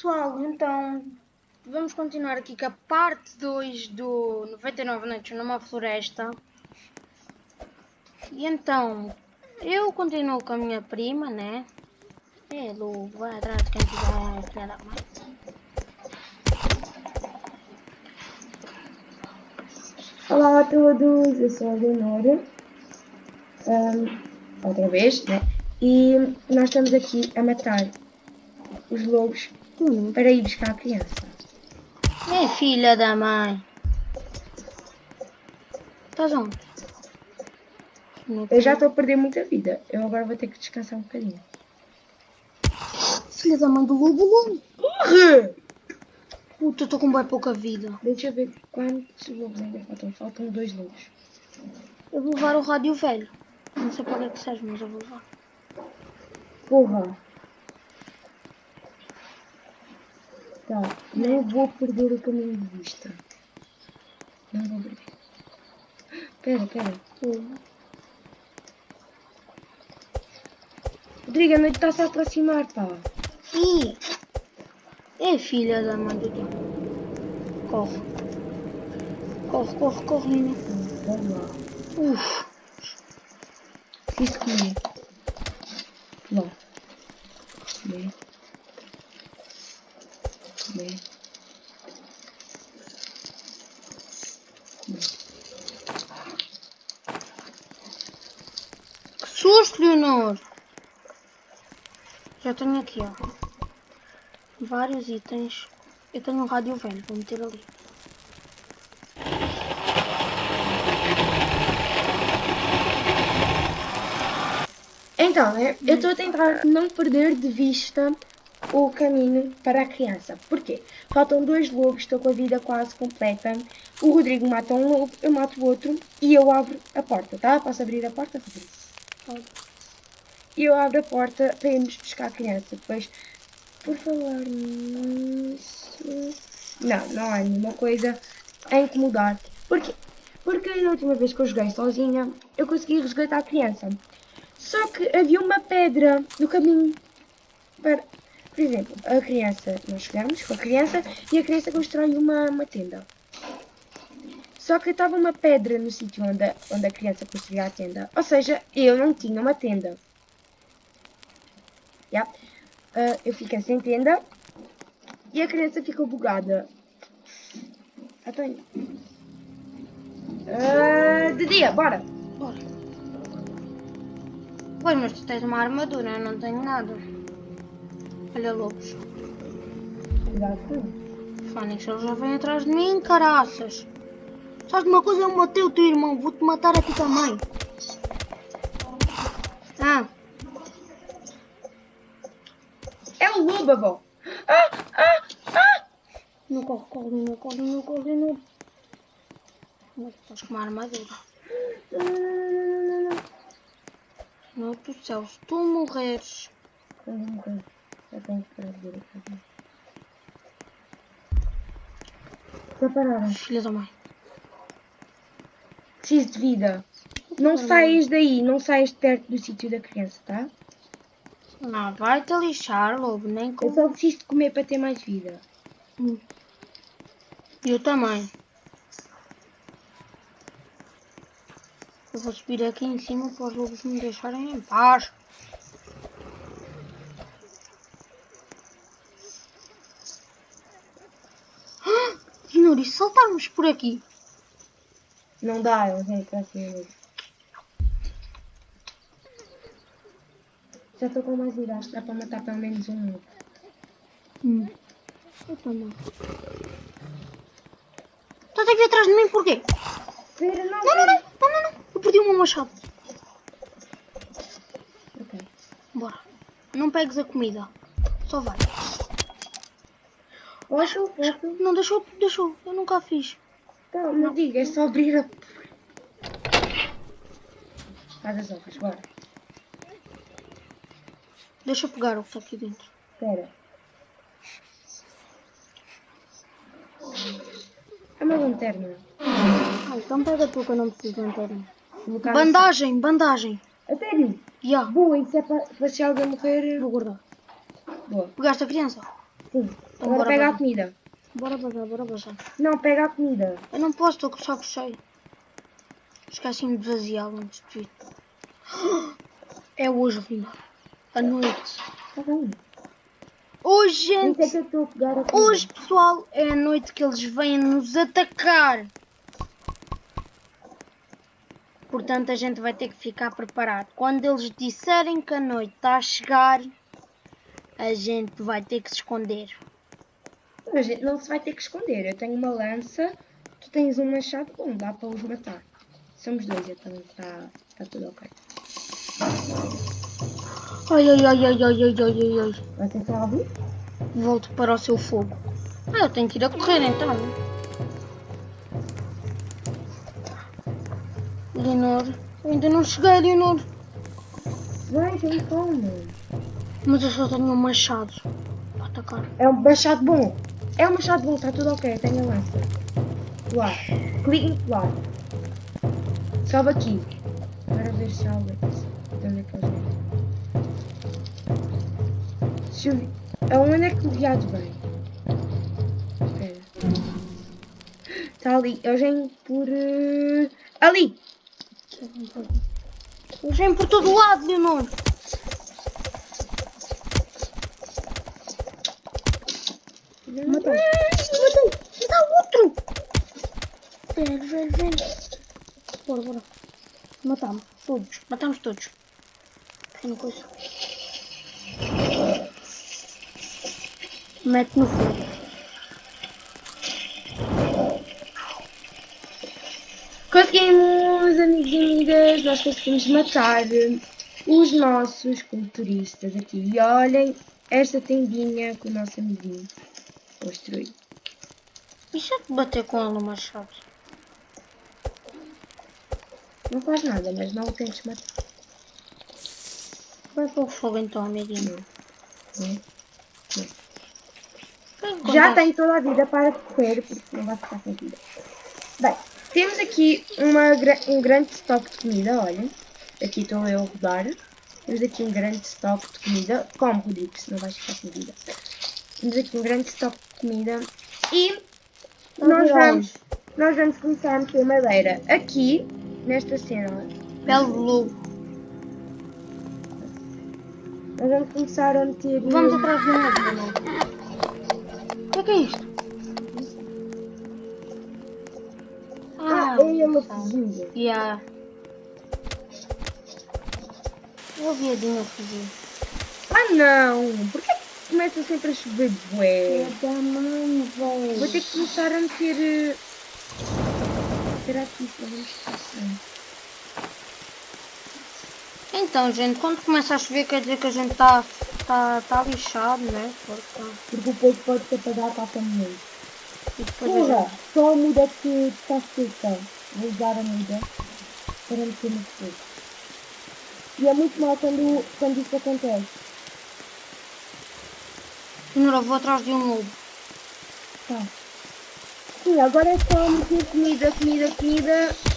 Pessoal, então vamos continuar aqui com a parte 2 do 99 Noites numa Floresta. E então, eu continuo com a minha prima, né? É, Lu, vai atrás de quem quiser, filha da mãe. Olá a todos, eu sou a Leonora, outra vez, né? E nós estamos aqui a matar os lobos para ir buscar a criança. É, filha da mãe. Estás onde? Eu já estou a perder muita vida, eu agora vou ter que descansar um bocadinho. Filha da mãe do lobo. Corre! Puta, estou com bem pouca vida. Deixa eu ver quantos lobos ainda faltam. Faltam 2 lobos. Eu vou levar o rádio velho. Não sei para que serve, mas eu vou levar. Porra! Tá, não vou perder o caminho de vista. Não vou perder. Pera. Rodrigo, a noite está-se a aproximar, pá. Ih! É, filha da mãe do Deus. Corre. Corre, menina. Vamos lá. Uf. Preciso comer. Lá. Comer. Que susto, Leonor. Já tenho aqui, ó. Vários itens. Eu tenho um rádio velho, vou meter ali. Então, né, eu estou a tentar não perder de vista o caminho para a criança. Porquê? Faltam 2 lobos, estou com a vida quase completa. O Rodrigo mata um lobo, eu mato o outro e eu abro a porta, tá? Posso abrir a porta, Rodrigo? Pode. E eu abro a porta para irmos buscar a criança. Depois, por falar nisso... Não há nenhuma coisa a incomodar. Porquê? Porque na última vez que eu joguei sozinha, eu consegui resgatar a criança. Só que havia uma pedra no caminho para... Por exemplo, a criança... Nós chegamos com a criança e a criança constrói uma tenda. Só que estava uma pedra no sítio onde a criança construía a tenda. Ou seja, eu não tinha uma tenda. Yeah. Eu fiquei sem tenda e a criança ficou bugada. Então, de dia, bora! Pois, mas tu tens uma armadura, eu não tenho nada. Olha, lobos. Cuidado. Fónix, ele já vem atrás de mim, caraças. Sabes de uma coisa? Eu matei o teu irmão, vou-te matar a ti também. Ah. É o lobo, avó! Não corre. Mas estás com uma armadura. Meu Deus do céu, se tu morreres... Eu não morri. Eu tenho que armadura aqui. Está parada. Filha da mãe. Preciso de vida. Não saias daí, não saias de perto do sítio da criança, tá? Não, vai-te lixar, lobo, nem com... Eu só preciso de comer para ter mais vida. Eu também. Eu vou subir aqui em cima para os lobos me deixarem em paz. Senhor, e se saltarmos por aqui? Não dá, eu venho para cima. Já estou com mais vida, acho que dá para matar pelo menos um lobo. Eu também. Estás aqui atrás de mim porquê? Espera, não. Não. Eu perdi o meu machado. Ok. Bora. Não pegues a comida. Só vai. Posso? Não, deixou. Eu nunca a fiz. Então, não diga, é só abrir a... Faz as hojas, bora. Deixa eu pegar o que está aqui dentro. Espera. É uma lanterna. Então pega tu que eu não preciso de lanterna. Colocar Bandagem. A sério? Já. Boa, isso é para se alguém morrer. Vou guardar. Boa. Pegaste a criança? Sim. Então Agora bora pega a bazar. comida. Bora bazar, bora bazar. Não, pega a comida. Eu não posso, estou com o saco cheio. Esqueci-me de vaziá-lo antes de ir. É hoje, Rina. À noite. Tá bem. Hoje, Por isso é gente. que eu estou a pegar a comida. Hoje, pessoal, é a noite que eles vêm nos atacar. Portanto, a gente vai ter que ficar preparado. Quando eles disserem que a noite está a chegar, a gente vai ter que se esconder. A gente não se vai ter que esconder. Eu tenho uma lança, tu tens um machado, bom, dá para os matar. Somos dois, então está tudo ok. Ai, ai, ai, ai, ai, ai, ai, ai, ai. Vocês estão a ouvir? Volto para o seu fogo. Ah, eu tenho que ir a correr então. Leonor, eu ainda não cheguei, Leonor. Vejam como. Mas eu só tenho um machado para atacar. É um machado bom. É um machado bom, está tudo ok. Tenho a lança. Colar. Clique em colar. Sobe aqui. Agora ver se há alguém. De onde é que eles vêm? Se eu... Aonde é que o viado vem? Espera. Está ali. Eles vêm por... Ali! Eles vêm por todo lado, Leonor. Matei. Está outro. Velho, velho, velho. Bora, bora. Matamos todos. Matamos todos. Pequena coisa. Mete no fogo. Conseguimos, amigos e amigas. Nós conseguimos matar os nossos culturistas aqui. E olhem esta tendinha que o nosso amiguinho construiu. E se eu te bater com ela no machado? Não faz nada, mas não o tentes matar. Vai para o fogo então, amiguinho. Já tem toda a vida para correr, porque não vai ficar sem vida. Bem, temos aqui um grande estoque de comida, olhem. Aqui estou eu a rodar. Temos aqui um grande estoque de comida. Como, Rodrigo, se não vais ficar sem vida. Temos aqui um grande estoque de comida. E nós vamos começar a meter madeira aqui, nesta cena. Pele de lobo. Nós vamos começar a meter... Vamos atrás do lobo, Leonor. O que é isto? É ele a fugir. Yeah. O viadinho a fugir. Ah não! Porquê que começa sempre a chover de bué? É da mãe, velho. Vou ter que começar a meter... Será que isso vamos passar? Então, gente, quando começa a chover quer dizer que a gente tá lixado, né? Porque o peito pode ser para dar a capa muito. E depois a Porra, gente... só a muda que está seca. Vou usar a muda para meter no fogo. E é muito mal quando isso acontece. Leonor, eu vou atrás de um lobo. Tá. Sim, agora é só meter comida,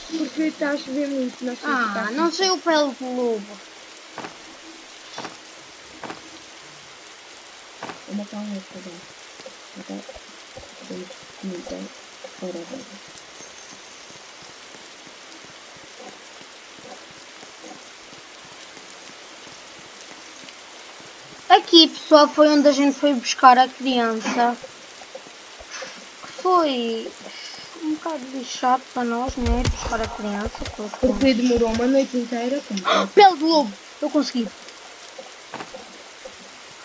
porque está a chover muito. Não sei o pele do lobo. Vou matar um outro agora. Matar comida fora dela. Aqui, pessoal, foi onde a gente foi buscar a criança. Foi um bocado lixado para nós, né? Buscar a criança. Porque demorou uma noite inteira. Pele de lobo! Eu consegui.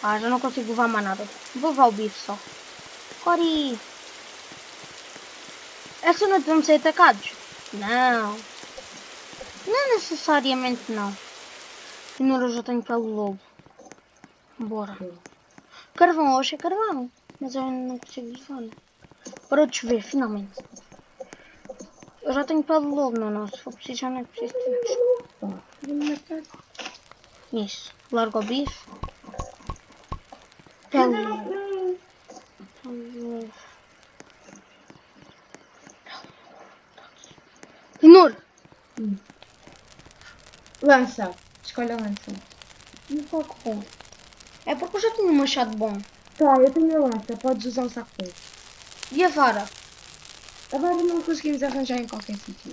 Já não consigo levar mais nada. Vou levar o bife só. Cori! Essa noite vamos ser atacados? Não. Não necessariamente não. Senhor, eu já tenho pele de lobo. Bora. Carvão, hoje é carvão. Mas eu ainda não consigo levar. Parou de chover, finalmente. Eu já tenho pele de lobo, não. Se for preciso, já não é preciso ter. Vou-me matar. Isso. Larga o bife. Pele de lobo. Senhor! Lança. Escolha a lança. Não coloco bom. É porque eu já tenho um machado bom. Tá, eu tenho a lança, podes usar o saco bom. E a vara? Agora não conseguimos arranjar em qualquer sítio.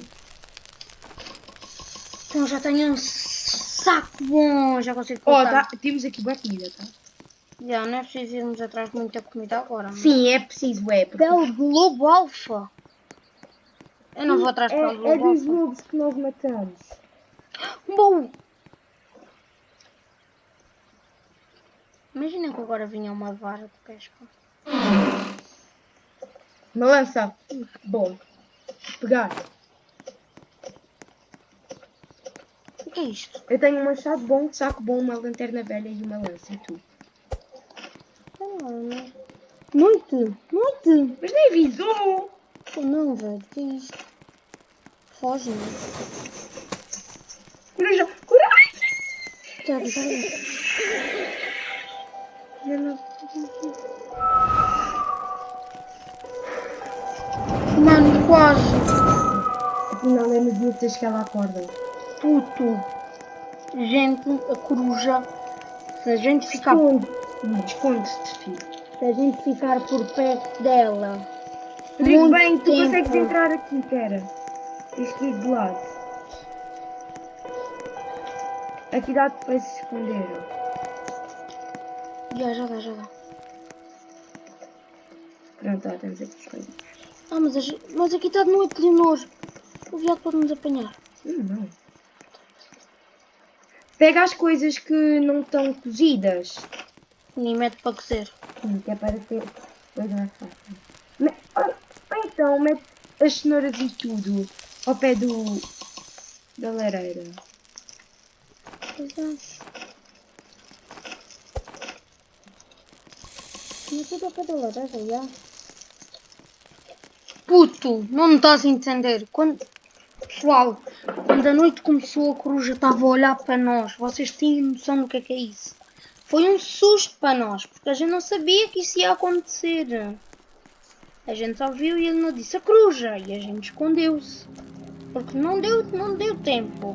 Então já tenho um saco bom, já consigo Ó, cortar. tá, temos aqui boa comida, tá? Já, não é preciso irmos atrás de muita comida agora. Não? Sim, é preciso, porque... Pele de lobo alfa. Eu não vou atrás de pele de É lobo dos alfa. lobos que nós matamos. Bom! Imagina que agora vinha uma vara de pesca. Uma lança. Bom. Pegar. O que é isto? Eu tenho um machado bom, um saco bom, uma lanterna velha e uma lança. E tu? Noite! Noite! Mas nem avisou! Oh, não, velho, que é isto? Foge, não? Coruja! Coragem! Está aqui. Mano, quase! Afinal é nos dias que ela acorda. Puto! Gente, a coruja. Se a gente ficar, Esconde-te, filho. se a gente ficar por perto dela. Rodrigo, Muito bem, tu tempo. consegues entrar aqui, pera. Tens que ir de lado. Aqui dá-te para se esconder. Já dá. Pronto, ó, temos aqui as coisas. Ah, mas aqui está de noite, Leonor. O viado pode nos apanhar. Não. Pega as coisas que não estão cozidas. Nem mete para cozer. Sim, que é para ter coisa mais fácil. Então, mete as cenouras e tudo ao pé da lareira. Pois é. Mas tudo ao pé da lareira, já. Puto, não me estás a entender. Pessoal, quando a noite começou, a coruja estava a olhar para nós. Vocês têm noção do que é isso? Foi um susto para nós, porque a gente não sabia que isso ia acontecer. A gente só viu e ele não disse a coruja, e a gente escondeu-se. Porque não deu tempo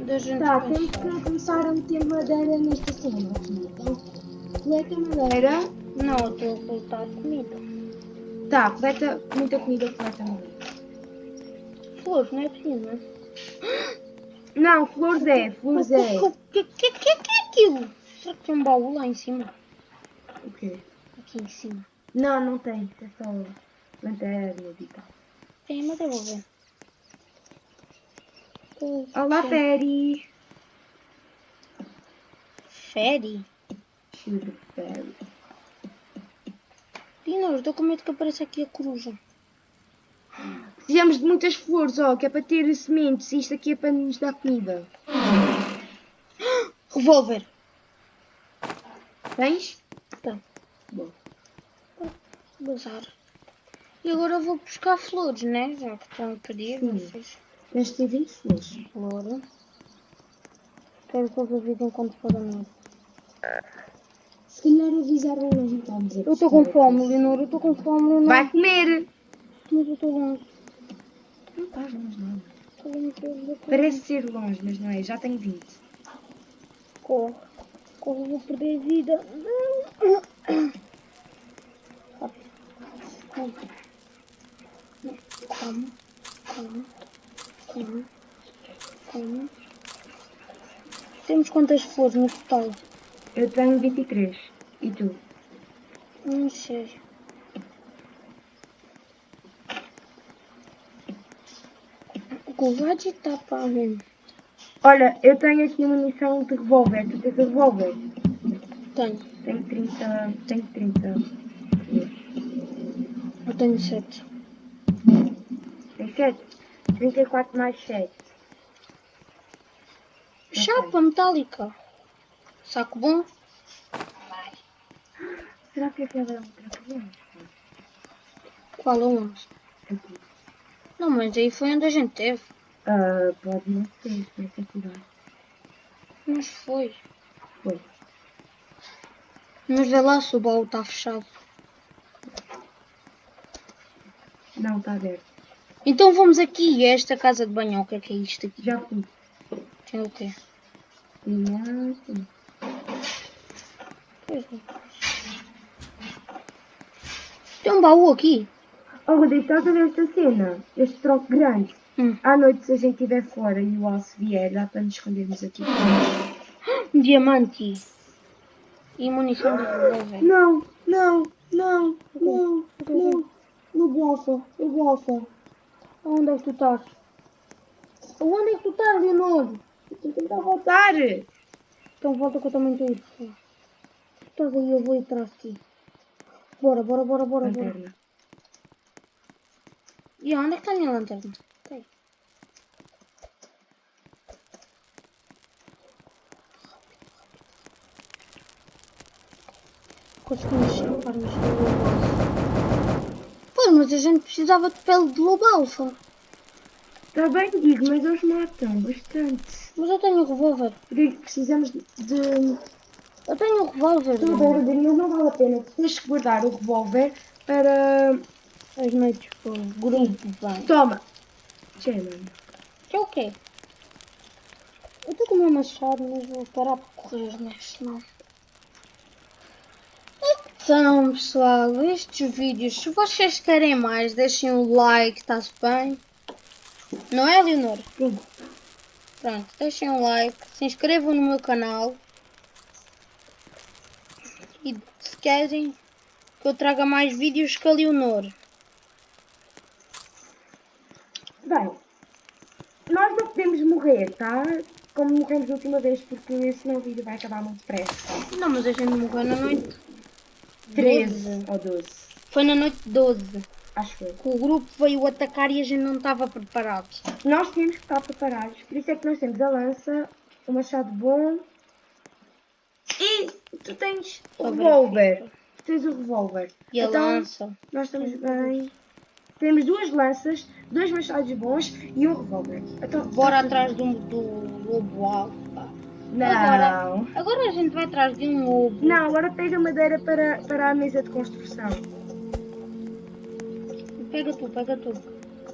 da gente Tá, pensar. temos que começar a meter madeira nesta cena aqui. Então, coleta madeira. Não, eu estou a coletar comida. Tá, coleta muita comida, coleta madeira. Flores, não é preciso, não é? Não, flores é. O que é aquilo? Será que tem um baú lá em cima? O quê? Aqui em cima. Não tem. É só lanterna e tal. Tem, mas eu vou ver. Olá, Fairy. Fairy? Sugar Fairy. Leonor, estou com medo que apareça aqui a coruja. Precisamos de muitas flores, ó, que é para ter sementes. Isto aqui é para nos dar comida. Revólver. Tens? Tá. Bom. Bazar. E agora eu vou buscar flores, né? Já que estão a pedir. Sim. Vocês. Tens de ter 20 flores. Flor. Quero que eles avisem quando for a noite. Se calhar avisaram nós não estamos aqui. Eu estou com fome, Leonor. Eu estou com fome, Leonor. Vai comer! Mas eu estou longe. Não estás longe, não. Estou longe da coruja. Parece ser longe, mas não é. Já tenho 20. Corre. Corre, vou perder a vida. Calma. Temos quantas flores no total? Eu tenho 23. E tu? Não sei. O covarde está para ver. Olha, eu tenho aqui munição de revólver. Tu tens revólver? Tenho. Tenho 30. Tenho 30. Eu tenho 7. Tem 7. 34 mais 7. Chapa metálica. Saco bom? Será que aquela é outra coisa? Qual é o 11? Aqui. Não, mas aí foi onde a gente teve. Pode não ser, tem que cuidar. Mas foi. Foi. Mas vê lá se o baú está fechado. Não, está aberto. Então vamos aqui a esta casa de banho. O que é isto aqui? Já fui. Tem o quê? Criança. Pois não. Tem um baú aqui. Oh, Rodrigo, estás a ver esta cena? Este tronco grande. À noite, se a gente estiver fora e o alce vier, dá para nos escondermos aqui. Um diamante. E munição de revólver. Não, não, não, não, não. No golfa, no golfa. Onde é que tu estás? Onde é que tu estás, Leonor? Estou a tentar voltar. Então volta que eu também estou a ir. Tu estás aí, eu vou ir atrás de ti. Bora. Lanterna. E onde é que está a minha lanterna? Ok. Conseguimos escapar-nos do lobo alfa. Pois, mas a gente precisava de pele de lobo alfa. Está bem, digo, mas eles matam bastante. Mas eu tenho um revólver. Rodrigo, precisamos de... Eu tenho um revólver. Estou a ver, Rodrigo, mas não vale a pena. Tens que guardar o revólver para... As noites para o grupo, bem. Toma. Chama. Que é o quê? Eu estou com o meu machado, mas vou parar para correr neste, não. Então, pessoal, estes vídeos, se vocês querem mais, deixem o like, está-se bem? Não é, Leonor? Sim. Pronto, deixem um like, se inscrevam no meu canal. E se querem que eu traga mais vídeos que a Leonor. Bem, nós não podemos morrer, tá? Como morremos a última vez, porque senão o vídeo vai acabar muito depressa. Não, mas a gente morreu na noite 13 ou 12, Foi na noite 12. acho eu. Que o grupo veio atacar e a gente não estava preparado. Nós temos que estar preparados, por isso é que nós temos a lança, o machado bom e tu tens o revólver. Tu tens o revólver. E a Então, lança. nós estamos bem. Temos 2 lanças, 2 machados bons e um revólver. Então, Bora atrás do lobo alfa. Não. Agora a gente vai atrás de um lobo. Não, agora pega madeira para a mesa de construção. Pega tu.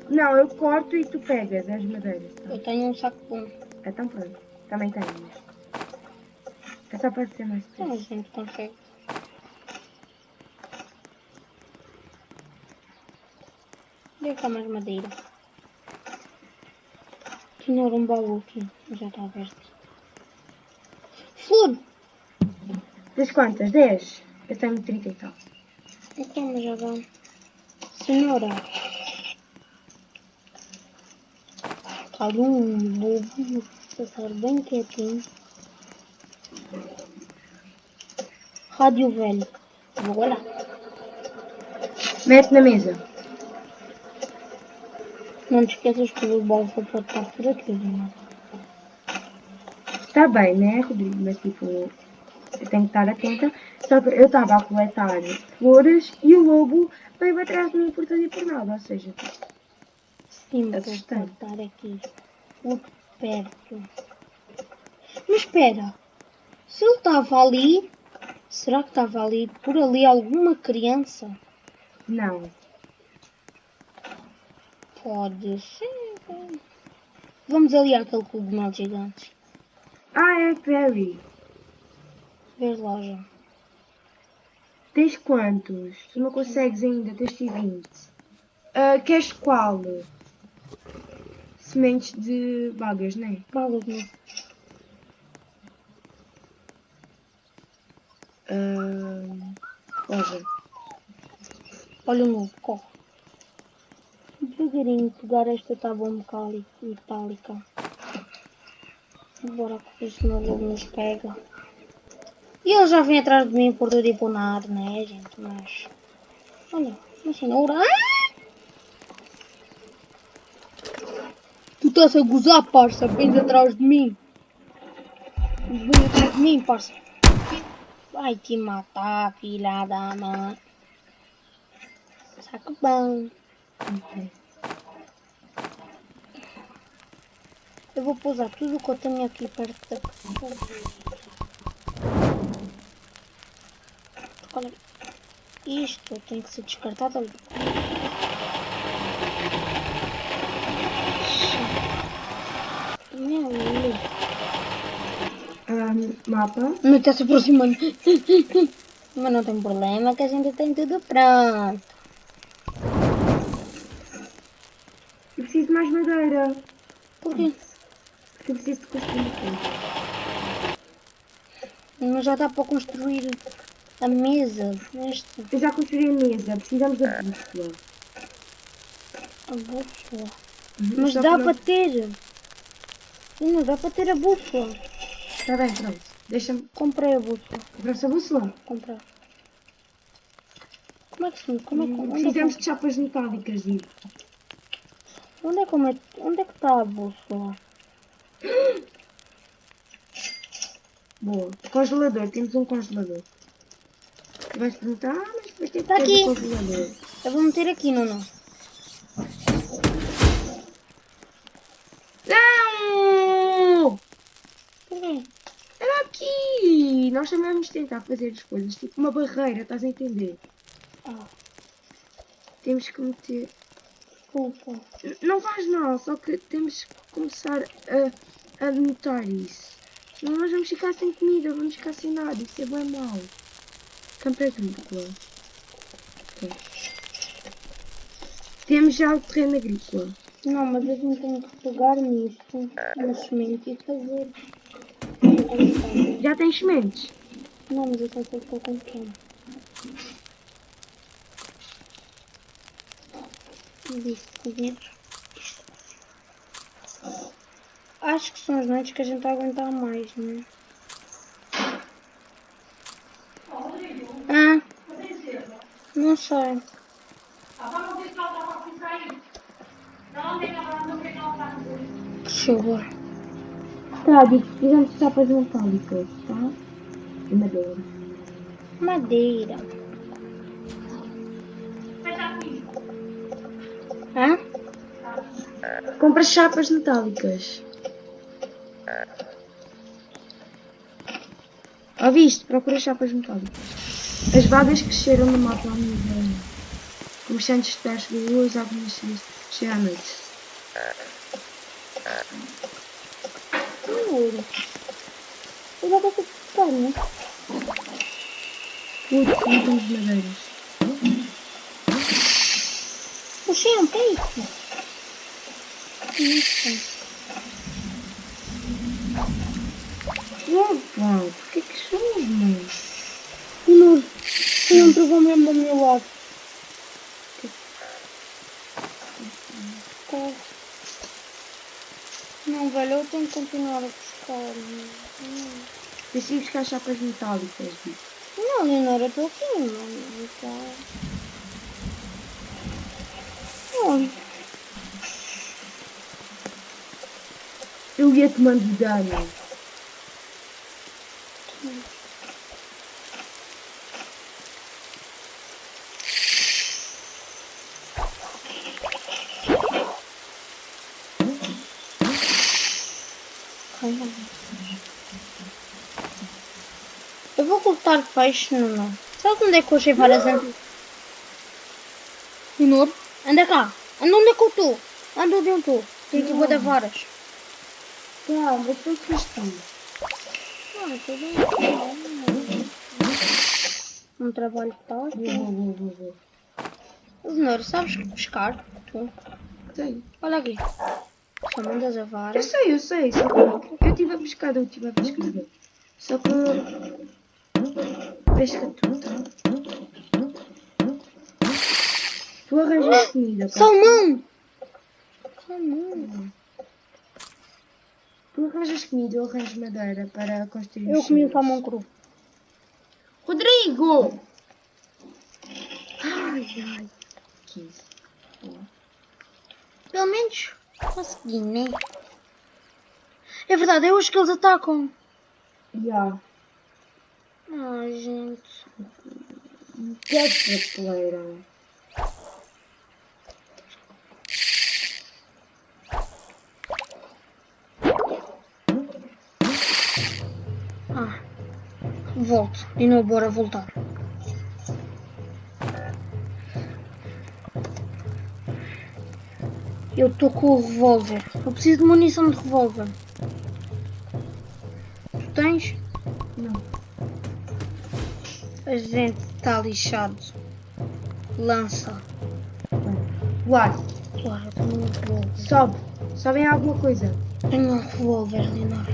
Não, eu corto e tu pegas as madeiras. Tá? Eu tenho um saco bom. Então pronto, também tens. É só para ser mais Então a difícil. gente consegue. Onde cá mais madeira? Tinha um baú aqui, já está aberto. Flor! Tens quantas? 10? Eu tenho 30 e tal. Então, mas já dá. Senhora! Está ali um lobo, vou passar bem quietinho. Rádio velho. Vou lá. Mete na mesa. Não te esqueças que o lobo alfa pode estar por aqui, não é? Está bem, né, Rodrigo? Mas tipo, eu tenho que estar atenta. Só que eu estava a coletar flores e o lobo veio atrás de mim por tudo e por nada. Ou seja, Sim, mas ele assustante. pode estar aqui. Muito perto. Mas espera. Se ele estava ali, será que estava ali, por ali, alguma criança? não. Pode ser. Vamos ali àquele cogumelo gigante. Ah, é Perry. Ver loja. Tens quantos? Tu não consegues ainda, tens 20. Queres qual? Sementes de bagas, não é? Balas, não. Loja. Olha o novo, corre. Devagarinho pegar esta tábua metálica. Bora que senão o lobo nos pega. E ele já vem atrás de mim por tudo e por nada, né, gente? Mas... Olha, uma cenoura. Ah! Tu estás a gozar, parça. Vens atrás de mim. Vem atrás de mim, parça. Vai te matar, filha da mãe. Saco bom. Eu vou pousar tudo o que eu tenho aqui perto da casa. Olha, isto tem que ser descartado ali. Meu Deus. Mapa. Não está se aproximando. Mas não tem problema que a gente tem tudo pronto. Eu preciso de mais madeira. Porquê? Porque eu preciso de construir tudo. Mas já dá para construir a mesa. Esta. Eu já construí a mesa. Precisamos da bússola. A bússola. Uhum, Mas só dá que para ter. Não dá para ter a bússola. Está bem, pronto. Deixa-me. Comprei a bússola. Compraste a bússola? Comprei. Como é que se... Como é que... Onde é que... Precisamos de chapas metálicas, digo. Onde é que, onde é que está a bússola? Boa. Congelador. Temos um congelador. Tu vais perguntar, mas vai ter que Está ter aqui. um congelador. Eu vou meter aqui, não? Não! Porquê? Era aqui! Nós também vamos tentar fazer as coisas tipo uma barreira, estás a entender? Ah, Temos que meter. desculpa. Não faz mal, só que temos que começar a notar isso. Senão nós vamos ficar sem comida, vamos ficar sem nada, isso é bem mau. Campo agrícola. Ok. Temos já o terreno agrícola. Não, mas eu não tenho que pegar nisto, na semente e fazer. Já tens sementes? Não, mas eu só sei que estou com fome. Disse cozidos. Acho que são os noites que a gente está a aguentar mais, não é? Ah, não sei. Por favor. Tá, digo, precisamos de chapas metálicas, tá? E madeira. Madeira. Hã? Compra chapas metálicas. Ouviste? Procura chapas metálicas. As vagas cresceram no mapa ao nível. Comerciantes de pés de luz, algumas chega à noite. Ouro. Eu já estou a né? Putz, não temos madeiras. O chão, que é isso? Isso. Opa, porquê que chove? O Nuno. Tem um trovão mesmo do meu lado. Tá. Não, velho, eu tenho que continuar a pescar. Preciso buscar chapas metálicas, Vitor. Não, Leonora, eu estou aqui, mano. Tá. Onde? Eu ia-te mandar dano. Eu vou cortar peixe, não. Sabe onde é que eu achei várias antes? Leonor, anda cá. Anda onde é que eu estou? Anda onde eu estou. Tem aqui boa de varas. Tá, mas tu fez tudo. Ah, estou bem. Um trabalho fácil. Vou. Leonor, sabes pescar? Tu? Sei. Olha aqui. Só mandas a vara. Eu sei. Só que eu estive a pescar da última pescada. Só que... Pesca tu, tá? Tu arranjas comida. pá. Salmão! Salmão. Tu arranjas comida, eu arranjo madeira para construir Eu os comi o silos. salmão cru. Rodrigo! Ai. Que isso? Pelo menos consegui, né? É verdade, é hoje que eles atacam. Já. Ai, gente. Que capeleira. Volto. E não bora voltar. Eu estou com o revólver. Eu preciso de munição de revólver. Tu tens? Não. A gente está lixado. Lança. Lá, Claro, eu tenho um revólver. sobe. Sobem alguma coisa. Tenho um revólver, Leonor.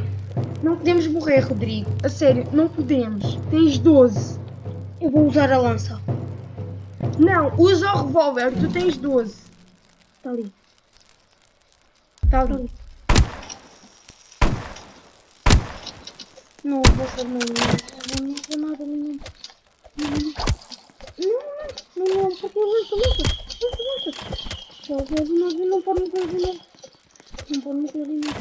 Não podemos morrer, Rodrigo. A sério, não podemos. Tens 12. Eu vou usar a lança. Não, usa o revólver. Tu tens 12. Está ali. Está Está ali. ali. Não, o revólver não usa nada nenhum. Não, porque lança. Não pode morrer, Leonor. Não pode morrer, Leonor.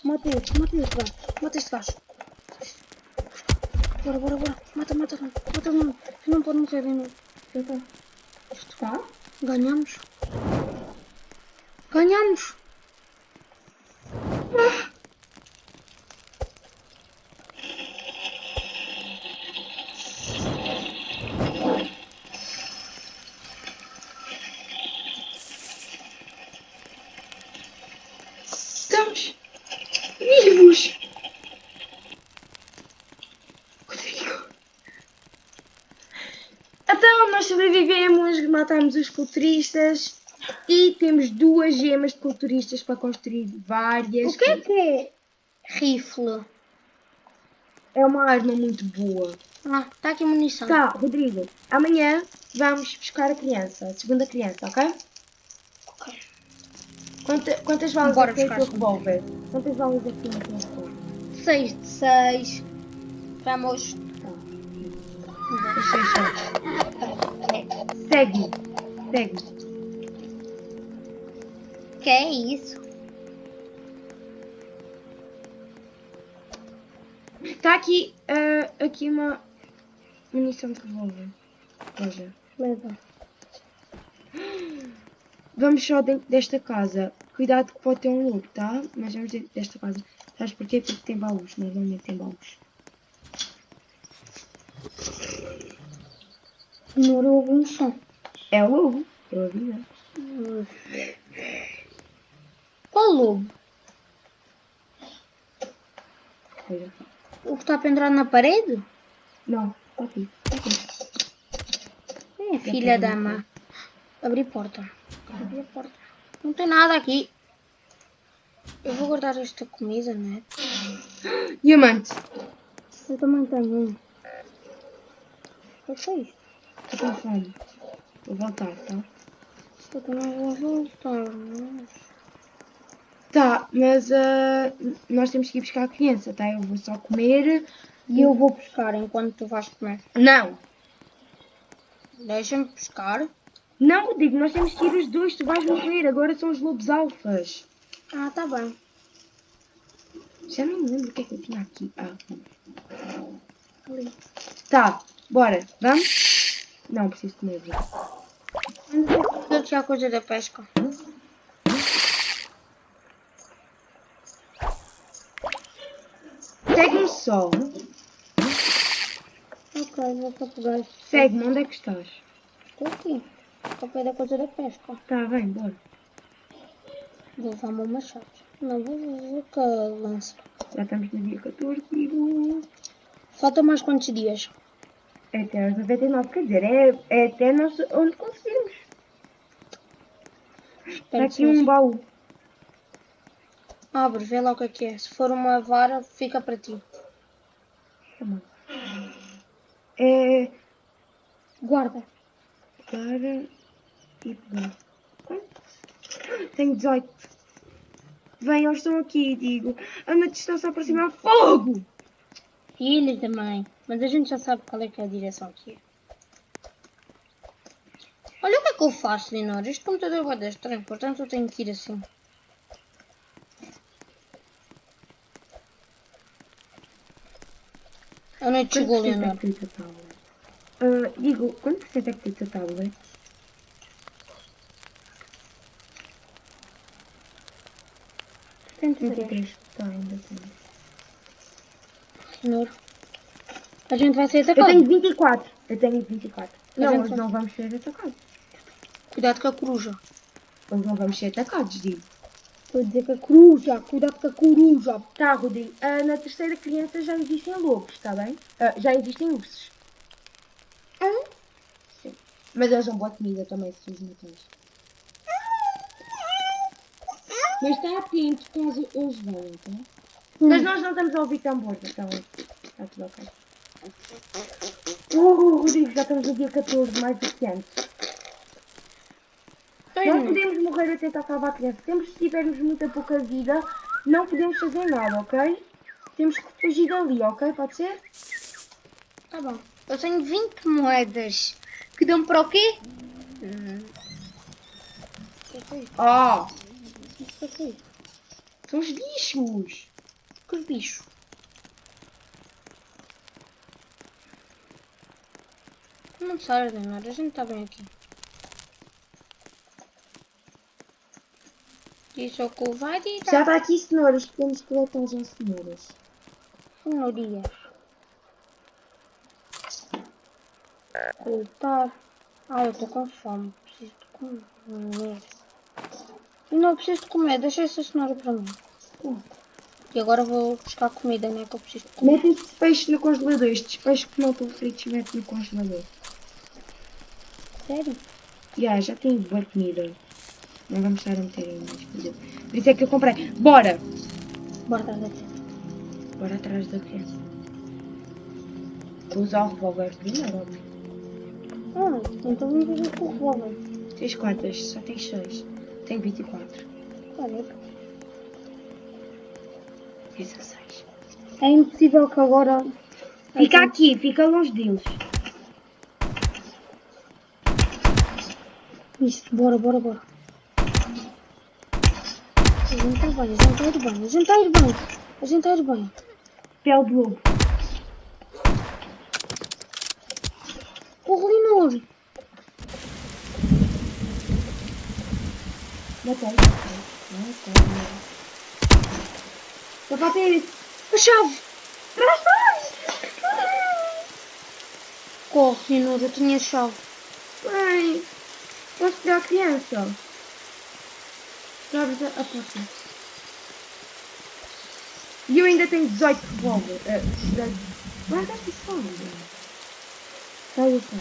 Mata este gajo. Mata este gajo. Bora. Mata, não. Não pode morrer, Leonor. Então, está? Ganhamos. Estamos vivos. Rodrigo. Então, nós sobrevivemos, matamos os culturistas e temos 2 gemas de culturistas para construir várias. O que é rifle? É uma arma muito boa. Ah, tá aqui munição. Tá, Rodrigo, amanhã vamos buscar a criança, a segunda criança, ok? Ok. Quantas balas Bora é que tem o buscar teu a revólver? Quantas balas é que tem o teu revólver? 6 de 6. Vamos. Tá. Segue. Que é isso? Tá aqui, aqui uma munição de revólver. Veja. Leva. Vamos só dentro desta casa. Cuidado que pode ter um lobo, tá? Mas vamos dentro desta casa. Sabes porquê? Porque tem baús. Normalmente tem baús. Não houve um som. É o lobo. Eu avisei. Qual lobo? Veja. O que está pendurado na parede? Não, tá aqui. É, filha da mãe. Abri porta. Abri a porta. Não tem nada aqui. Eu vou guardar esta comida, né? Diamante. Eu também tenho um. O que é isto? Eu tenho fome. Vou voltar, tá? Eu também vou voltar. Tá, mas nós temos que ir buscar a criança, tá? Eu vou só comer. E eu vou pescar enquanto tu vais comer. Não! Deixa-me pescar. Não, Rodrigo, nós temos que ir os dois. Tu vais morrer. Agora são os lobos alfas. Ah, tá bem. Já nem me lembro o que é que eu tinha aqui. Ali. Tá, bora. Vamos? Não, preciso comer. Vou tirar a coisa da pesca. Segue-me só. Ok, vou para pegar. Segue-me. Onde é que estás? Estou aqui. Ao pé da coisa da pesca. Tá, vem, bora. Vou levar uma machado. Não, vou com a lança. Já estamos no dia 14, digo. Falta mais quantos dias? É até aos 99, quer dizer, é até nós onde conseguirmos. Está aqui um baú. Abre, vê lá o que é. Se for uma vara, fica para ti. É. Guarda. Para. E pegar. Tenho 18. Vem, eles estão aqui, digo. Anda, te estão-se a aproximar. Fogo! Filha também. Mas a gente já sabe qual é que é a direção aqui. Olha o que é que eu faço, Leonor. Este computador vai dar estranho, portanto eu tenho que ir assim. A noite chegou, Leonor. Digo, quanto por cento é que tem a tablet? Tem 33. Tá, ainda tenho. Leonor. A gente vai ser Eu atacado. tenho 24. Eu tenho 24. Não, gente nós vai- não vamos ser atacados. Cuidado com a coruja. Nós não vamos ser atacados, digo. Estou a dizer que a coruja. Cuidado com a coruja. Tá, Rodrigo. Na terceira criança já existem lobos, está bem? Já existem ursos. Sim. Mas eles dão boa comida também, se os matamos. Mas está atento caso eles venham, tá? Mas nós não estamos a ouvir tambores, então está tudo ok. Rodrigo, já estamos no dia 14, mais do que antes. Não podemos morrer a tentar salvar a criança. Se tivermos muita pouca vida, não podemos fazer nada, ok? Temos que fugir dali, ok? Pode ser? Tá bom. Eu tenho 20 moedas. Que dão para o quê? Ah! São os bichos! Que bicho. Não sai, Leonardo. A gente está bem aqui. Isso é o que vai Já dizer. está aqui cenouras, podemos coletar já cenouras. Cenorias. Coletar. Eu estou com fome. Preciso de comer. Não, eu preciso de comer. Deixa essa cenoura para mim. E agora vou buscar comida, né? Que eu preciso de comer. Mete estes peixes no congelador. Estes peixes que não estão fritos, mete no congelador. Sério? Já tenho boa comida. Não vamos estar a meter em mais coisa. Por isso é que eu comprei. Bora! Bora atrás da criança. Bora atrás da criança. Vou usar o revólver primeiro, óbvio. Então vamos ver com o revólver. Tens quantas? Só tens 6. Tenho 24. Olha. 16. É impossível que agora... Fica aqui, fica longe deles. Isso, bora. A gente está bem. A gente está a ir bem. Pele de lobo. Corre, Linor. Matei. Só falta isso. A chave. Trás! Corre, Linor. Eu tinha a chave. Mãe, posso pegar a criança? Abres a porta. E eu ainda tenho 18 revólver. Guarda aqui só. Sai isso.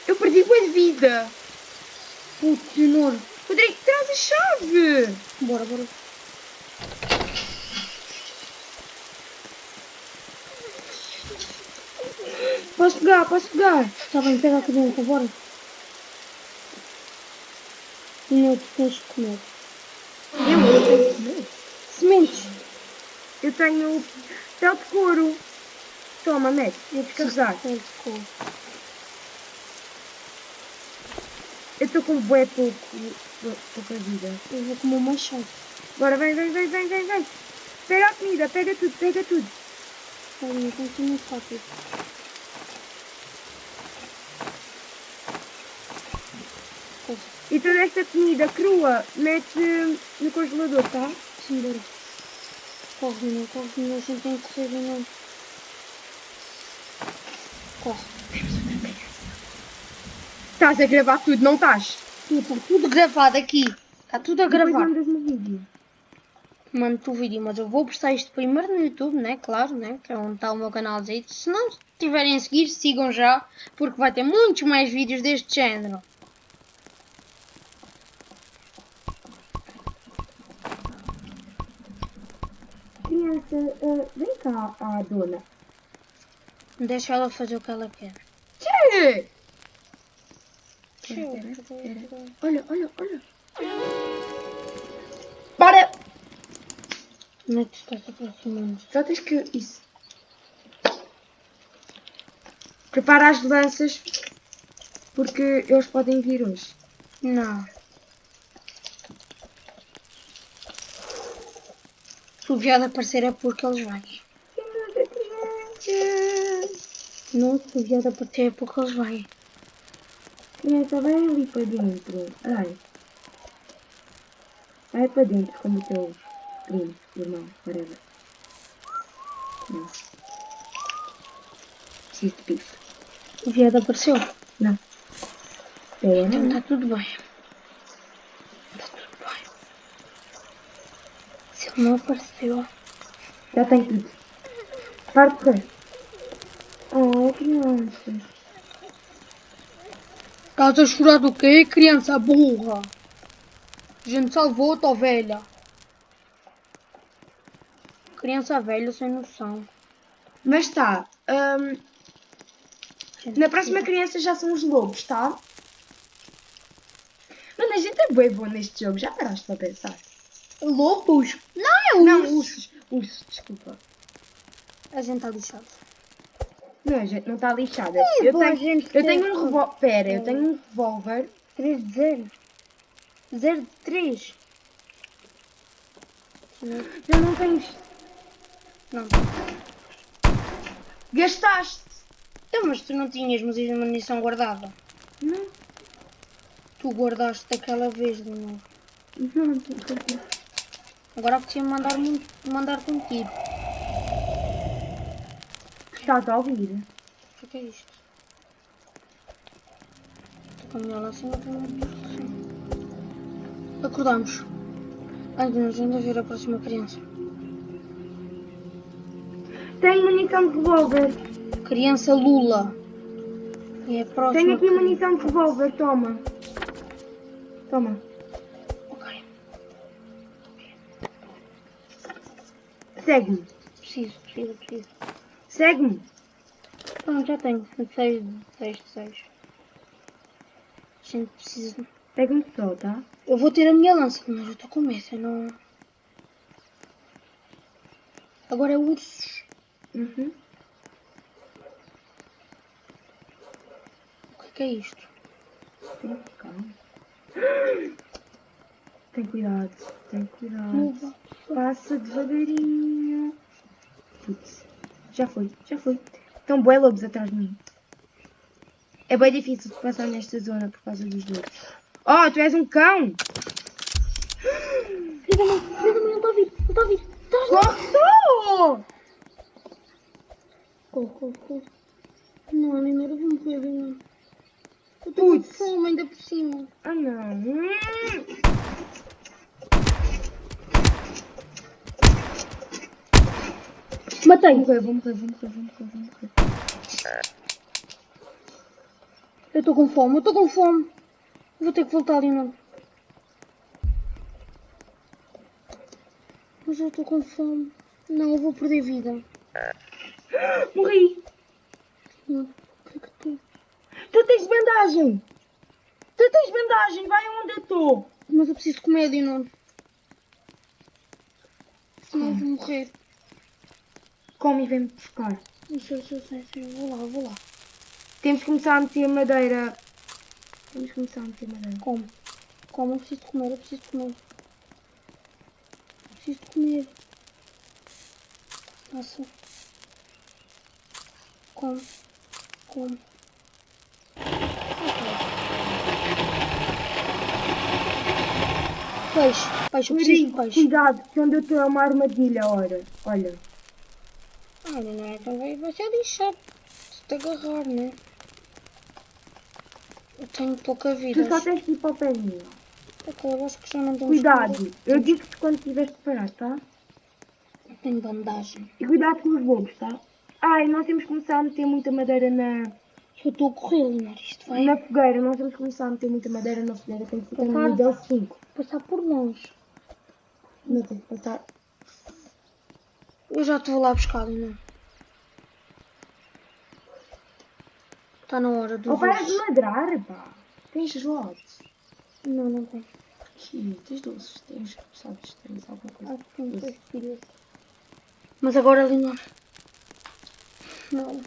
Eu perdi boa vida. Putz, Linor. Rodrigo, traz a chave. Bora. Posso pegar. Está bem, pega a criança, bora. Linor, tu tens de comer. Eu tenho que comer. Sementes. Eu tenho pele de couro. Toma, mete. Vou descarregar. Eu estou com bué pouca vida. Eu vou comer uma chave. Bora, vem. Pega a comida, pega tudo. Olha, então que muito rápido. E toda esta comida crua, mete no congelador, tá? Sim, bora. Corre, Linor, a gente tem que correr, Linor. Corre. Estás a gravar tudo, não estás? Está tudo gravado aqui. Está tudo a gravar. Depois mandas-me o vídeo. Mando-te o vídeo, mas eu vou postar isto primeiro no YouTube, né? Claro, né? Que é onde está o meu canal de. Se não tiverem a seguir, sigam já, porque vai ter muitos mais vídeos deste género. Criança, vem cá à dona. Deixa ela fazer o que ela quer. Tchê! Espera. Olha. Bora! Como é que tu estás aproximando? Só tens que... Isso. Prepara as lanças, porque eles podem vir hoje. Não. Se o viado aparecer é porque eles vêm. Não, se o viado aparecer é porque eles vêm. Criança, vai ali para dentro. Vai para dentro como o teu primo, irmão, whatever. Não. Preciso de bife. O viado apareceu? Não. Então está tudo bem. Se ele não apareceu... Já tem tudo. Para de correr. Oh, crianças. Estás a chorar do quê, criança burra? A gente salvou-te, ó velha. Criança velha sem noção. Mas tá. Na próxima criança já são os lobos, tá? Mano, a gente é bem bom neste jogo. Já paraste para pensar? Lobos? Não, é Não, ursos. ursos, desculpa. A gente está lixado. Não, a gente não está lixada. É Eu bom a tenho, gente eu ter tenho um revólver. Pera, eu tenho um revólver. 3 de 0. 0 de 3. Eu não tenho. Não. Gastaste! Então, mas tu não tinhas munição guardada. Não, Tu guardaste daquela vez de novo. não. Agora apetecia mandar-te um tiro. Estás a ouvir? O que é isto? Estou com a minha lá acima, estou muito assim. Acordamos. Antes de ver a próxima criança. Tenho munição de revólver. Criança Lula. É a próxima. Tenho aqui criança. munição de revólver, toma. Toma. Ok. Segue-me. Preciso. Segue-me. Pronto, já tenho. 6 de 6. A gente precisa. Segue-me só, tá? Eu vou ter a minha lança, mas eu estou com medo. Eu não... Agora é ursos. Uhum. O que é isto? Calma. Tem cuidado. Luva. Passa devagarinho. Putz. Já foi. Estão bué lobos atrás de mim. É bem difícil de passar nesta zona por causa dos lobos. Oh, tu és um cão! Filha da mãe, não está a vir. Corre! Corre. Não, Nina, eu vou morrer, Nina. Eu estou com fome ainda por cima. Ah, não. Matei. Vou morrer. Eu estou com fome. Vou ter que voltar ali, não. Mas eu estou com fome. Não, eu vou perder vida. Morri. Não, o que é que tu... Tu tens bandagem. Vai onde eu estou. Mas eu preciso comer, Dino. Senão eu vou morrer. Come e vem-me buscar. Não sei. Vou lá. Temos que começar a meter madeira. Como, eu preciso de comer. Nossa. Como. Peixe, eu preciso de peixe. Cuidado, que onde eu estou é uma armadilha, olha. Ah, não, então vai ser lixado se te agarrar, né? Eu tenho pouca vida. Tu só tens que ir para o pé de mim. Ok, eu acho que já não temos Cuidado, eu digo-te quando estiveres preparado, tá? Eu tenho bandagem. E cuidado com os lobos, tá? Ai, nós temos que começar a meter muita madeira Eu estou a correr, Leonor, isto vai na fogueira. Nós temos que começar a meter muita madeira na fogueira. Tem que ficar no nível 5. passar por longe. Não tem que passar. Eu já te vou lá buscar, Leonor. Está na hora do... Ou para de ladrar, pá. Tens gelados. Não tenho. Aqui, tens doces. Tens, sabes, tens alguma coisa. Tenho 3 filhos. Mas agora, Leonor... Não.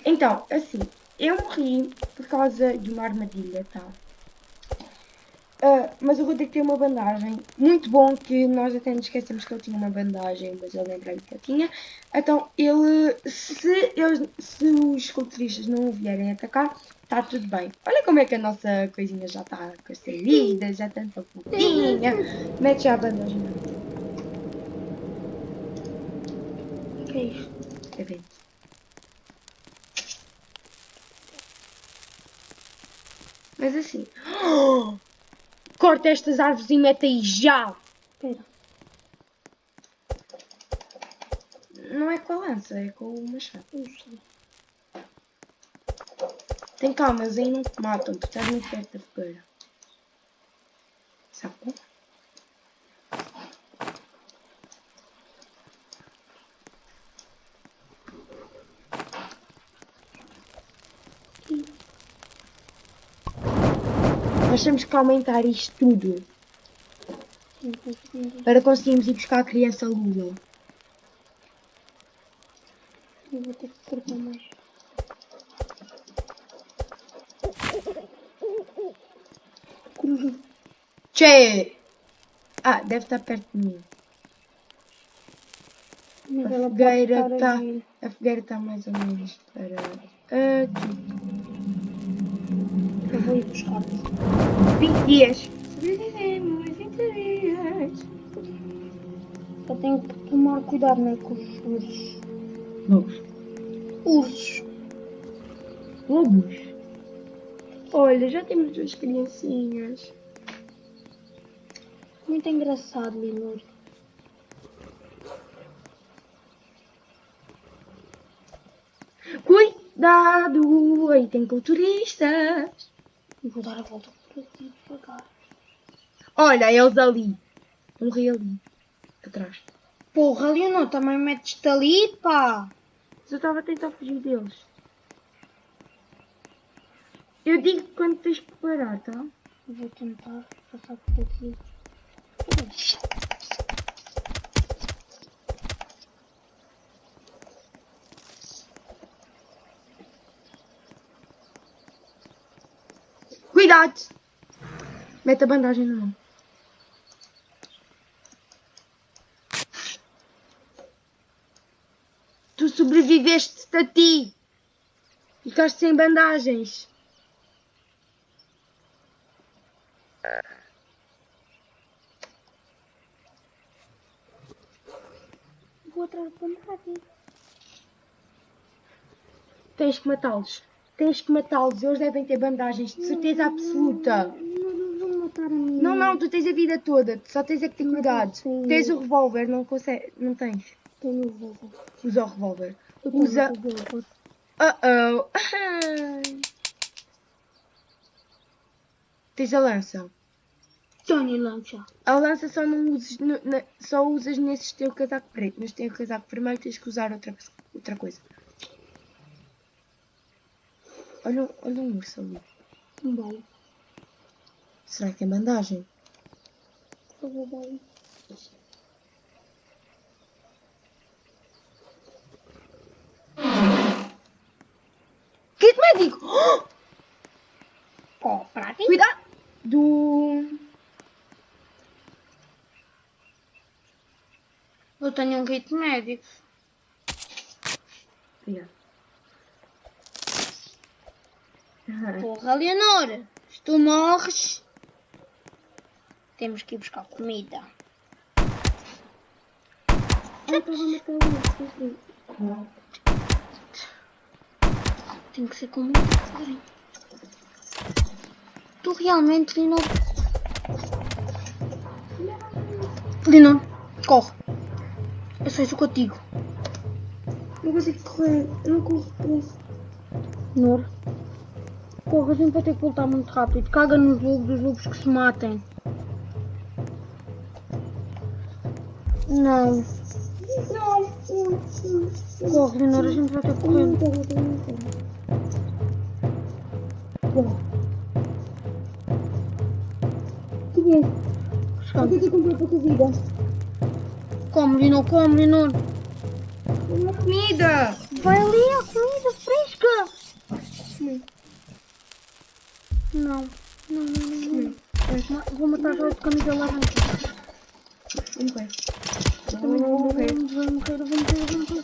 Então, assim, eu morri por causa de uma armadilha, tá? Mas eu vou ter que ter uma bandagem. Muito bom que nós até nos esquecemos que ele tinha uma bandagem, mas eu lembrei-me que ele tinha. Então, se os culturistas não o vierem atacar, está tudo bem. Olha como é que a nossa coisinha já está com as feridas, já está tão fofinha. Mete já a bandagem. O que é isto? É bem. Mas assim... Corta estas árvores e mete aí já! Espera. Não é com a lança, é com o machado. Eu sei. Tem calma, eles aí não te matam. Tu estás muito perto da fogueira. Sabe como? Nós temos que aumentar isto tudo para conseguirmos ir buscar a criança Lula. Eu vou ter que cortar mais. Cruz. Che! Ah, deve estar perto de mim. Mas A ela pode fogueira estar está. a vir. A fogueira está mais ou menos para aqui. Eu vou ir buscar-te. 20 dias. Sobrevivemos 20 dias. Eu tenho que tomar cuidado, né, com os ursos. Lobos. Ursos. Lobos. Olha, já temos duas criancinhas. Muito engraçado, Linor. Cuidado, aí tem culturistas. Vou dar a volta por aqui devagar. Olha, eles ali. Morri ali. Atrás. Porra, Leonor, também metes-te ali, pá. Mas eu estava a tentar fugir deles. Eu digo quando tens que parar, tá? Vou tentar passar por aqui. Cuidado! Mete a bandagem na mão. Tu sobreviveste a ti. Ficaste sem bandagens. Vou atrás do bandagem. Tens que matá-los. Tens que matá-los. Eles devem ter bandagens, de certeza absoluta. Não vou matar a mim. Não, tu tens a vida toda. Tu só tens é que ter cuidado. Sim. Tens o revólver, não consegue. Não tens. Tenho o vovô. Usa o revólver. Eu tenho Usa. o vovô. Uh-oh. Tens a lança. Tenho lança. A lança só não uses, só usas nesse teu casaco preto. Mas tem o casaco vermelho, tens que usar outra coisa. Olha um urso ali. Bem, Será que é bandagem? eu vou bem. Kit médico! Ó, para aqui. Cuidado! Eu tenho um kit médico. Cuidado. Porra, Leonor, se tu morres, temos que ir buscar comida. Eu estava a matar o urso. Tem que ser com muito carinho. Tu realmente, Leonor... Leonor, corre. Eu sou isso contigo. Não consigo correr. Eu não corro depressa. Leonor, corre, a gente vai ter que voltar muito rápido. Caga nos lobos, os lobos que se matem. Não. Corre, Leonor, a gente vai ter que correr. O que é que eu comprei para a vida? Come, Leonor. Uma comida! Vai ali a comida fresca. Não. Vou matar já o de camisa laranja. Vamos ver. Também vou morrer. Vou morrer.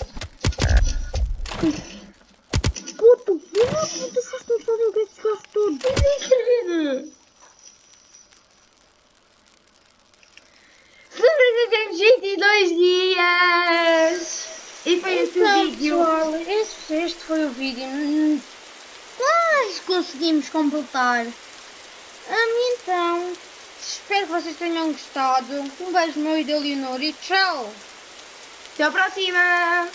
Puto, não te foste a fazer o que é que ficaste tudo. Sobrevivemos 22 dias! E foi esse o Então, vídeo. pessoal, este foi o vídeo. Quase conseguimos completar. Então, espero que vocês tenham gostado. Um beijo meu e da Leonor e tchau! Até a próxima!